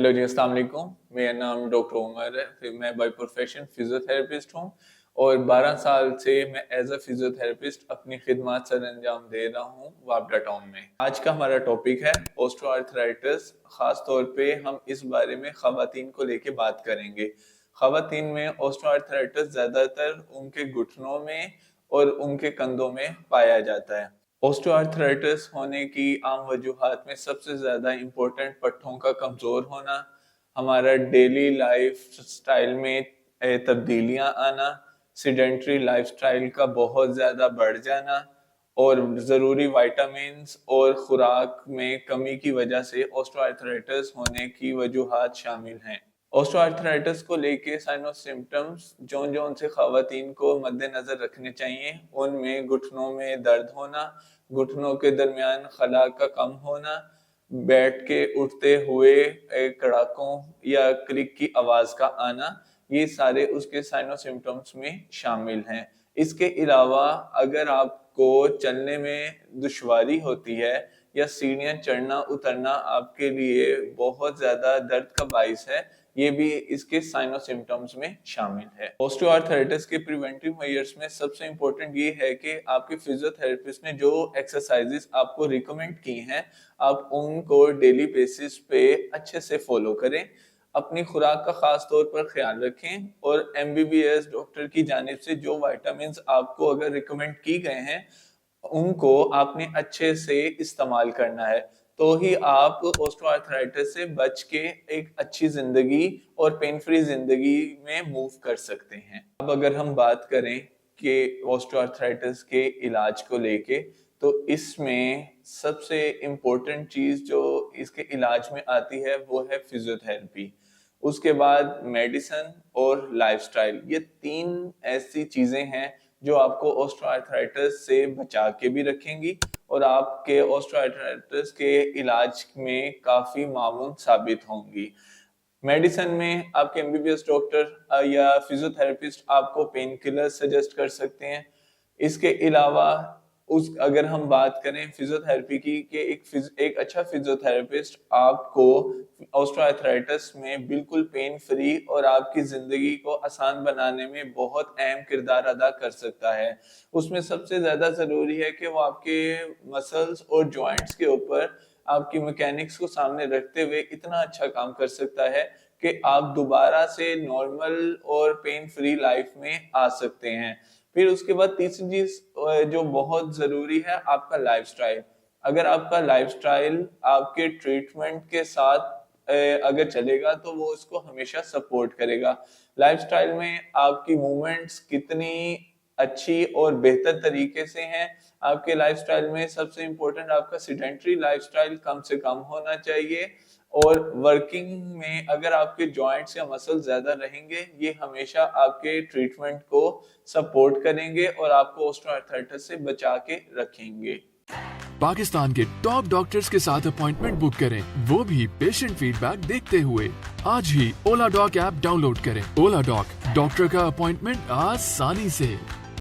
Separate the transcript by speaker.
Speaker 1: Hello जी, अस्सलाम वालेकुम। मेरा नाम डॉक्टर उमर है। फिर मैं बाय प्रोफेशन फिजियोथेरेपिस्ट हूँ और 12 साल से मैं एज अ फिजियोथेरेपिस्ट अपनी खिदमत सर अंजाम दे रहा हूँ वापडा टाउन में। आज का हमारा टॉपिक है ऑस्टियोआर्थराइटिस। खास तौर पे हम इस बारे में खवातीन को लेके बात करेंगे। खवातीन में ऑस्टियोआर्थराइटिस ज़्यादातर उनके घुटनों में और उनके कंधों में पाया जाता है। ऑस्टियोआर्थराइटिस होने की आम वजूहात में सबसे ज़्यादा इम्पोर्टेंट पट्टों का कमज़ोर होना, हमारा डेली लाइफ स्टाइल में तब्दीलियां आना, सीडेंट्री लाइफस्टाइल का बहुत ज़्यादा बढ़ जाना और ज़रूरी विटामिन्स और खुराक में कमी की वजह से ऑस्टियोआर्थराइटिस होने की वजूहात शामिल हैं। ऑस्टियोआर्थराइटिस को लेके साइन और सिम्टम्स जौन जौन से खवातीन को मद्देनजर रखने चाहिए, उनमें घुटनों में दर्द होना, घुटनों के दरमियान खला का कम होना, बैठ के उठते हुए कड़ाकों या क्लिक की आवाज का आना, ये सारे उसके साइन और सिम्टम्स में शामिल हैं। इसके अलावा अगर आपको चलने में दुश्वारी होती है या सीढ़ियां चढ़ना उतरना आपके लिए बहुत ज्यादा दर्द का बाइस है, ये भी इसके साइन और सिम्टम्स में शामिल है। ऑस्टियोआर्थराइटिस के प्रिवेंटिव मेजर्स में सबसे इम्पोर्टेंट ये है कि आपके फिजियोथेरेपिस्ट ने जो एक्सरसाइजेस आपको रिकमेंड की हैं, आप उनको डेली बेसिस पे अच्छे से फॉलो करें। अपनी खुराक का खास तौर पर ख्याल रखें और एमबीबीएस डॉक्टर की जानिब से जो विटामिन आपको अगर रिकमेंड की गए हैं, उनको आपने अच्छे से इस्तेमाल करना है, तो ही आप ऑस्टियोआर्थराइटिस से बच के एक अच्छी जिंदगी और पेन फ्री जिंदगी में मूव कर सकते हैं। अब अगर हम बात करें कि ऑस्टियोआर्थराइटिस के इलाज को लेके, तो इसमें सबसे इम्पोर्टेंट चीज जो इसके इलाज में आती है वो है फिजियोथेरेपी। उसके बाद मेडिसिन और लाइफस्टाइल, ये 3 ऐसी चीजें हैं जो आपको ऑस्टियोआर्थराइटिस से बचा के भी रखेंगी और आपके ऑस्टियोआर्थराइटिस के इलाज में काफी मामून साबित होंगी। मेडिसिन में आपके एमबीबीएस डॉक्टर या फिजियोथेरेपिस्ट आपको पेन किलर सजेस्ट कर सकते हैं। इसके अलावा अगर हम बात करें फिजियोथेरेपी की कि एक अच्छा फिजियोथेरेपिस्ट आपको ऑस्टियोआर्थराइटिस में बिल्कुल पेन फ्री और आपकी जिंदगी को आसान बनाने में बहुत अहम किरदार अदा कर सकता है। उसमें सबसे ज्यादा जरूरी है कि वो आपके मसल्स और जॉइंट्स के ऊपर आपकी मैकेनिक्स को सामने रखते हुए इतना अच्छा काम कर सकता है कि आप दोबारा से नॉर्मल और पेन फ्री लाइफ में आ सकते हैं। फिर उसके बाद तीसरी चीज जो बहुत जरूरी है, आपका लाइफस्टाइल। अगर आपका लाइफस्टाइल आपके ट्रीटमेंट के साथ अगर चलेगा तो वो उसको हमेशा सपोर्ट करेगा। लाइफस्टाइल में आपकी मूवमेंट्स कितनी अच्छी और बेहतर तरीके से हैं, आपके लाइफस्टाइल में सबसे इम्पोर्टेंट आपका सीडेंट्री लाइफस्टाइल कम से कम होना चाहिए और वर्किंग में अगर आपके जॉइंट्स या मसल ज्यादा रहेंगे, ये हमेशा आपके ट्रीटमेंट को सपोर्ट करेंगे और आपको ऑस्टियोआर्थराइटिस से बचा के रखेंगे।
Speaker 2: पाकिस्तान के टॉप डॉक्टर्स के साथ अपॉइंटमेंट बुक करें, वो भी पेशेंट फीडबैक देखते हुए। आज ही ओला डॉक ऐप डाउनलोड करें। ओला डॉक, डॉक्टर का अपॉइंटमेंट आसानी से।